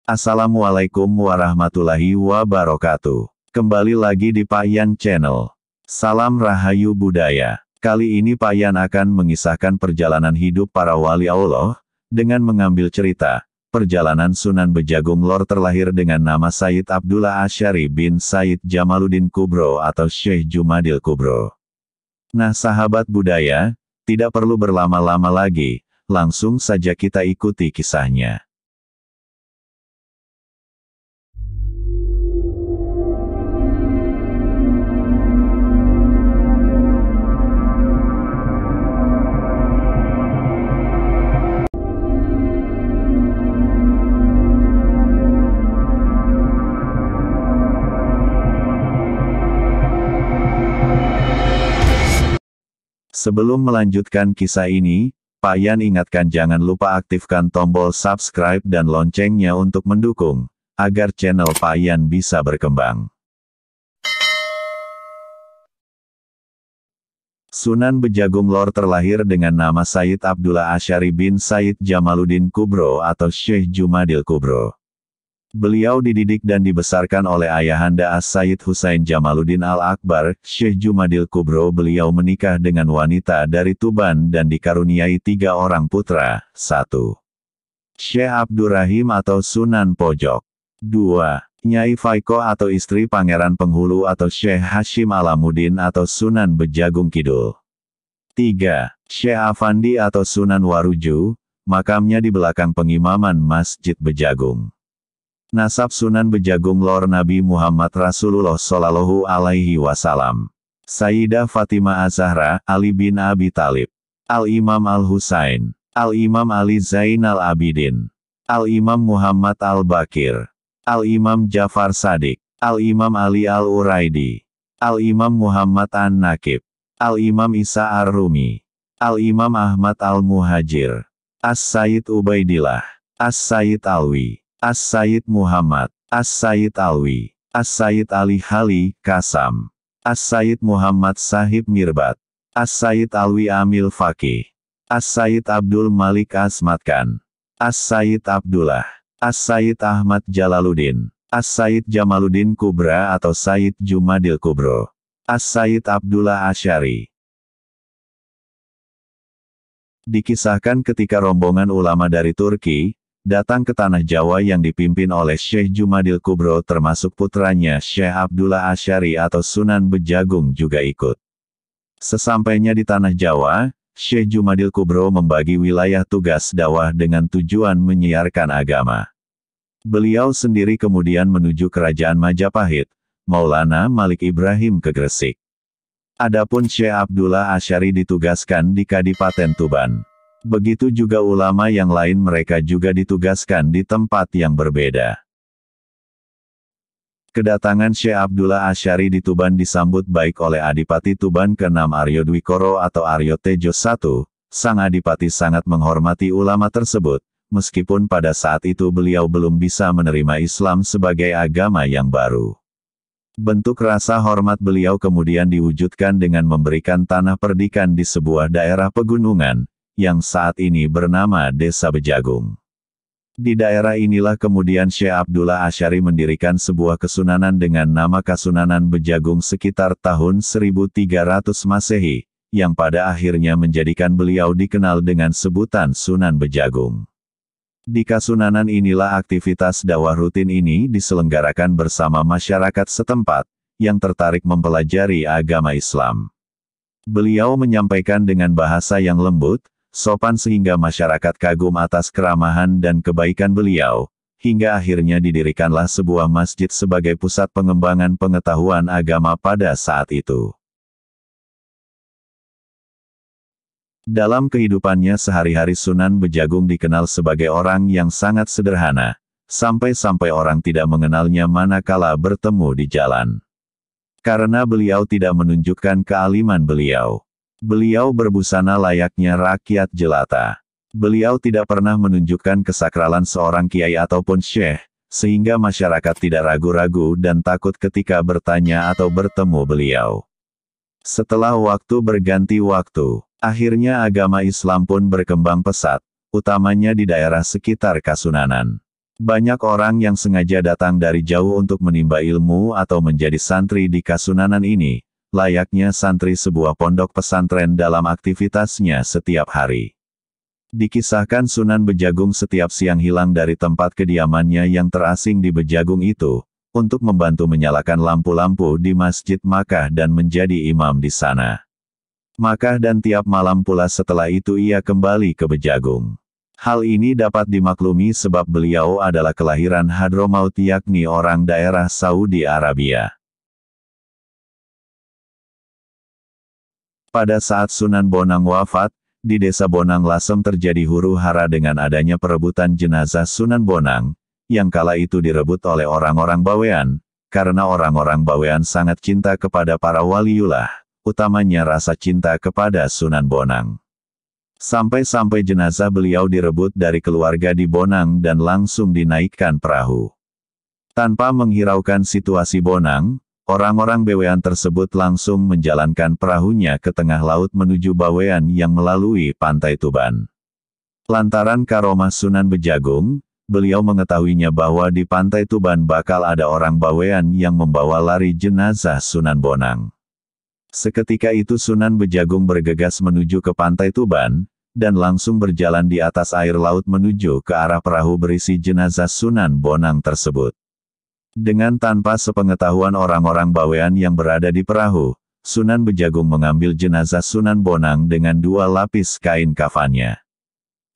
Assalamualaikum warahmatullahi wabarakatuh. Kembali lagi di Pak Yan Channel. Salam Rahayu Budaya. Kali ini Pak Yan akan mengisahkan perjalanan hidup para wali Allah, dengan mengambil cerita, perjalanan Sunan Bejagung Lor terlahir dengan nama Sayyid Abdullah Asy'ari bin Sayyid Jamaluddin Kubro atau Syekh Jumadil Kubro. Nah sahabat budaya, tidak perlu berlama-lama lagi, langsung saja kita ikuti kisahnya. Sebelum melanjutkan kisah ini, Pak Yan ingatkan jangan lupa aktifkan tombol subscribe dan loncengnya untuk mendukung, agar channel Pak Yan bisa berkembang. Sunan Bejagung Lor terlahir dengan nama Sayyid Abdullah Asy'ari bin Sayyid Jamaluddin Kubro atau Syekh Jumadil Kubro. Beliau dididik dan dibesarkan oleh ayahanda As-Sayyid Husain Jamaluddin Al-Akbar, Syekh Jumadil Kubro. Beliau menikah dengan wanita dari Tuban dan dikaruniai 3 orang putra. 1. Syekh Abdurrahim atau Sunan Pojok. 2. Nyai Faiko atau istri Pangeran Penghulu atau Syekh Hashim Alamuddin atau Sunan Bejagung Kidul. 3. Syekh Afandi atau Sunan Waruju, makamnya di belakang pengimaman Masjid Bejagung. Nasab Sunan Bejagung Lor Nabi Muhammad Rasulullah Shallallahu Alaihi Wasallam. Sayyidah Fatimah Az-Zahra, Ali bin Abi Thalib. Al-Imam Al-Husain. Al-Imam Ali Zainal Abidin. Al-Imam Muhammad Al-Bakir. Al-Imam Jafar Shadiq. Al-Imam Ali Al-Uraidi. Al-Imam Muhammad An-Nakib. Al-Imam Isa Ar-Rumi. Al-Imam Ahmad Al-Muhajir. As-Sayyid Ubaidillah. As-Sayyid Alwi. As-Sayyid Muhammad, As-Sayyid Alwi, As-Sayyid Ali Hali, Kasam, As-Sayyid Muhammad Sahib Mirbat, As-Sayyid Alwi Amil Faqih, As-Sayyid Abdul Malik Asmatkan, As-Sayyid Abdullah, As-Sayyid Ahmad Jalaluddin, As-Sayyid Jamaluddin Kubra atau Sayyid Jumadil Kubro, As-Sayyid Abdullah Asy'ari. Dikisahkan ketika rombongan ulama dari Turki datang ke tanah Jawa yang dipimpin oleh Syekh Jumadil Kubro termasuk putranya Syekh Abdullah Asy'ari atau Sunan Bejagung juga ikut. Sesampainya di tanah Jawa, Syekh Jumadil Kubro membagi wilayah tugas dakwah dengan tujuan menyiarkan agama. Beliau sendiri kemudian menuju kerajaan Majapahit, Maulana Malik Ibrahim ke Gresik. Adapun Syekh Abdullah Asy'ari ditugaskan di Kadipaten Tuban. Begitu juga ulama yang lain mereka juga ditugaskan di tempat yang berbeda. Kedatangan Syekh Abdullah Asy'ari di Tuban disambut baik oleh Adipati Tuban ke-6 Aryo Dwikoro atau Aryo Tejo I. Sang Adipati sangat menghormati ulama tersebut, meskipun pada saat itu beliau belum bisa menerima Islam sebagai agama yang baru. Bentuk rasa hormat beliau kemudian diwujudkan dengan memberikan tanah perdikan di sebuah daerah pegunungan, yang saat ini bernama Desa Bejagung. Di daerah inilah kemudian Syekh Abdullah Asy'ari mendirikan sebuah kesunanan dengan nama Kasunanan Bejagung sekitar tahun 1300 Masehi, yang pada akhirnya menjadikan beliau dikenal dengan sebutan Sunan Bejagung. Di Kasunanan inilah aktivitas dakwah rutin ini diselenggarakan bersama masyarakat setempat, yang tertarik mempelajari agama Islam. Beliau menyampaikan dengan bahasa yang lembut, sopan sehingga masyarakat kagum atas keramahan dan kebaikan beliau, hingga akhirnya didirikanlah sebuah masjid sebagai pusat pengembangan pengetahuan agama pada saat itu. Dalam kehidupannya sehari-hari Sunan Bejagung dikenal sebagai orang yang sangat sederhana, sampai-sampai orang tidak mengenalnya manakala bertemu di jalan. Karena beliau tidak menunjukkan kealiman beliau. Beliau berbusana layaknya rakyat jelata. Beliau tidak pernah menunjukkan kesakralan seorang kiai ataupun syekh, sehingga masyarakat tidak ragu-ragu dan takut ketika bertanya atau bertemu beliau. Setelah waktu berganti waktu, akhirnya agama Islam pun berkembang pesat, utamanya di daerah sekitar Kasunanan. Banyak orang yang sengaja datang dari jauh untuk menimba ilmu atau menjadi santri di Kasunanan ini, layaknya santri sebuah pondok pesantren dalam aktivitasnya setiap hari. Dikisahkan Sunan Bejagung setiap siang hilang dari tempat kediamannya yang terasing di Bejagung itu, untuk membantu menyalakan lampu-lampu di Masjid Makkah dan menjadi imam di sana. Makkah dan tiap malam pula setelah itu ia kembali ke Bejagung. Hal ini dapat dimaklumi sebab beliau adalah kelahiran Hadramaut yakni orang daerah Saudi Arabia. Pada saat Sunan Bonang wafat, di desa Bonang Lasem terjadi huru-hara dengan adanya perebutan jenazah Sunan Bonang, yang kala itu direbut oleh orang-orang Bawean, karena orang-orang Bawean sangat cinta kepada para waliullah, utamanya rasa cinta kepada Sunan Bonang. Sampai-sampai jenazah beliau direbut dari keluarga di Bonang dan langsung dinaikkan perahu. Tanpa menghiraukan situasi Bonang, orang-orang Bawean tersebut langsung menjalankan perahunya ke tengah laut menuju Bawean yang melalui pantai Tuban. Lantaran karomah Sunan Bejagung, beliau mengetahuinya bahwa di pantai Tuban bakal ada orang Bawean yang membawa lari jenazah Sunan Bonang. Seketika itu Sunan Bejagung bergegas menuju ke pantai Tuban, dan langsung berjalan di atas air laut menuju ke arah perahu berisi jenazah Sunan Bonang tersebut. Dengan tanpa sepengetahuan orang-orang Bawean yang berada di perahu, Sunan Bejagung mengambil jenazah Sunan Bonang dengan 2 lapis kain kafannya.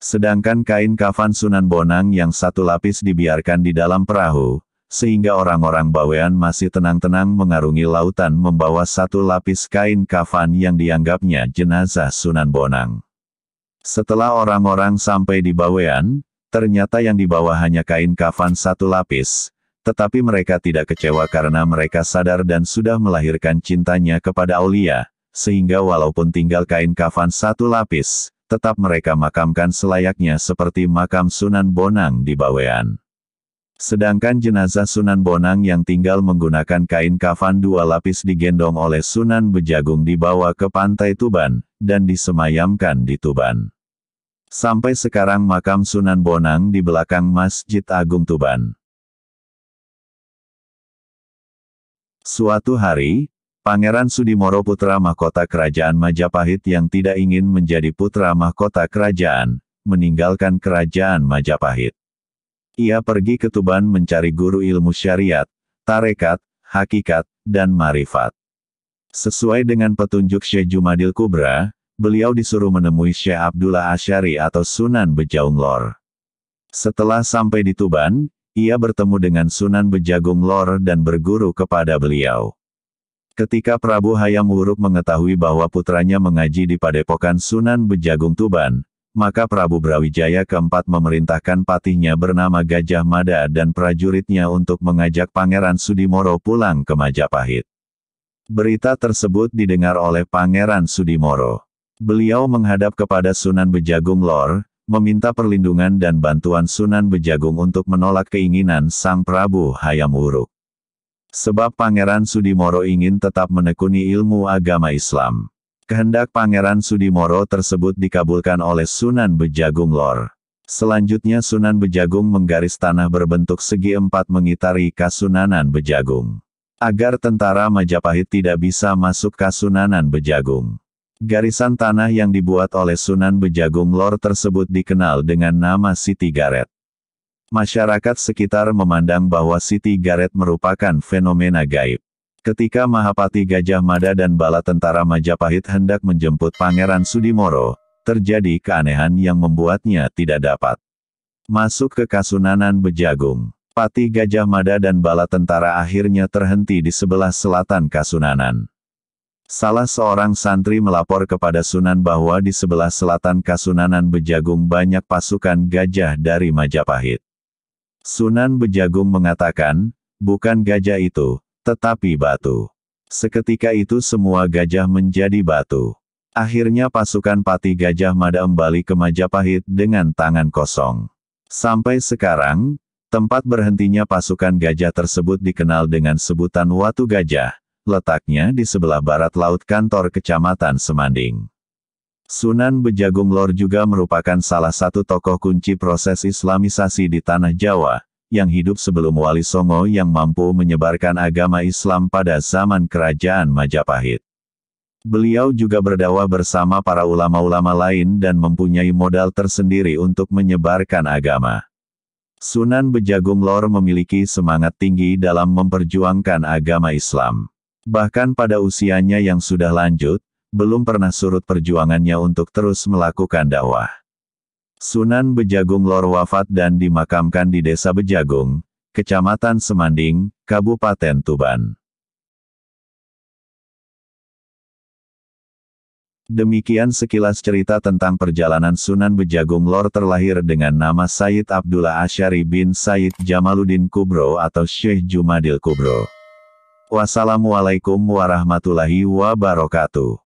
Sedangkan kain kafan Sunan Bonang yang 1 lapis dibiarkan di dalam perahu, sehingga orang-orang Bawean masih tenang-tenang mengarungi lautan membawa 1 lapis kain kafan yang dianggapnya jenazah Sunan Bonang. Setelah orang-orang sampai di Bawean, ternyata yang dibawa hanya kain kafan 1 lapis, tetapi mereka tidak kecewa karena mereka sadar dan sudah melahirkan cintanya kepada aulia, sehingga walaupun tinggal kain kafan 1 lapis, tetap mereka makamkan selayaknya seperti makam Sunan Bonang di Bawean. Sedangkan jenazah Sunan Bonang yang tinggal menggunakan kain kafan 2 lapis digendong oleh Sunan Bejagung dibawa ke pantai Tuban, dan disemayamkan di Tuban. Sampai sekarang makam Sunan Bonang di belakang Masjid Agung Tuban. Suatu hari, Pangeran Sudimoro putra mahkota kerajaan Majapahit yang tidak ingin menjadi putra mahkota kerajaan, meninggalkan kerajaan Majapahit. Ia pergi ke Tuban mencari guru ilmu syariat, tarekat, hakikat, dan marifat. Sesuai dengan petunjuk Syekh Jumadil Kubra, beliau disuruh menemui Syekh Abdullah Asy'ari atau Sunan Bejagung Lor. Setelah sampai di Tuban, ia bertemu dengan Sunan Bejagung Lor dan berguru kepada beliau. Ketika Prabu Hayam Wuruk mengetahui bahwa putranya mengaji di Padepokan Sunan Bejagung Tuban, maka Prabu Brawijaya keempat memerintahkan patihnya bernama Gajah Mada dan prajuritnya untuk mengajak Pangeran Sudimoro pulang ke Majapahit. Berita tersebut didengar oleh Pangeran Sudimoro. Beliau menghadap kepada Sunan Bejagung Lor, meminta perlindungan dan bantuan Sunan Bejagung untuk menolak keinginan Sang Prabu Hayam Wuruk. Sebab Pangeran Sudimoro ingin tetap menekuni ilmu agama Islam. Kehendak Pangeran Sudimoro tersebut dikabulkan oleh Sunan Bejagung Lor. Selanjutnya Sunan Bejagung menggaris tanah berbentuk segi 4 mengitari Kasunanan Bejagung. Agar tentara Majapahit tidak bisa masuk Kasunanan Bejagung. Garisan tanah yang dibuat oleh Sunan Bejagung Lor tersebut dikenal dengan nama Siti Garet. Masyarakat sekitar memandang bahwa Siti Garet merupakan fenomena gaib. Ketika Mahapati Gajah Mada dan bala tentara Majapahit hendak menjemput Pangeran Sudimoro, terjadi keanehan yang membuatnya tidak dapat masuk ke Kasunanan Bejagung. Pati Gajah Mada dan bala tentara akhirnya terhenti di sebelah selatan Kasunanan. Salah seorang santri melapor kepada Sunan bahwa di sebelah selatan Kasunanan Bejagung banyak pasukan gajah dari Majapahit. Sunan Bejagung mengatakan, bukan gajah itu, tetapi batu. Seketika itu semua gajah menjadi batu. Akhirnya pasukan Pati Gajah Mada kembali ke Majapahit dengan tangan kosong. Sampai sekarang, tempat berhentinya pasukan gajah tersebut dikenal dengan sebutan Watu Gajah, letaknya di sebelah barat laut kantor Kecamatan Semanding. Sunan Bejagung Lor juga merupakan salah satu tokoh kunci proses Islamisasi di Tanah Jawa, yang hidup sebelum Wali Songo yang mampu menyebarkan agama Islam pada zaman Kerajaan Majapahit. Beliau juga berdakwah bersama para ulama-ulama lain dan mempunyai modal tersendiri untuk menyebarkan agama. Sunan Bejagung Lor memiliki semangat tinggi dalam memperjuangkan agama Islam. Bahkan pada usianya yang sudah lanjut, belum pernah surut perjuangannya untuk terus melakukan dakwah. Sunan Bejagung Lor wafat dan dimakamkan di Desa Bejagung, Kecamatan Semanding, Kabupaten Tuban. Demikian sekilas cerita tentang perjalanan Sunan Bejagung Lor terlahir dengan nama Sayyid Abdullah Asy'ari bin Sayyid Jamaluddin Kubro atau Syekh Jumadil Kubro. Wassalamualaikum warahmatullahi wabarakatuh.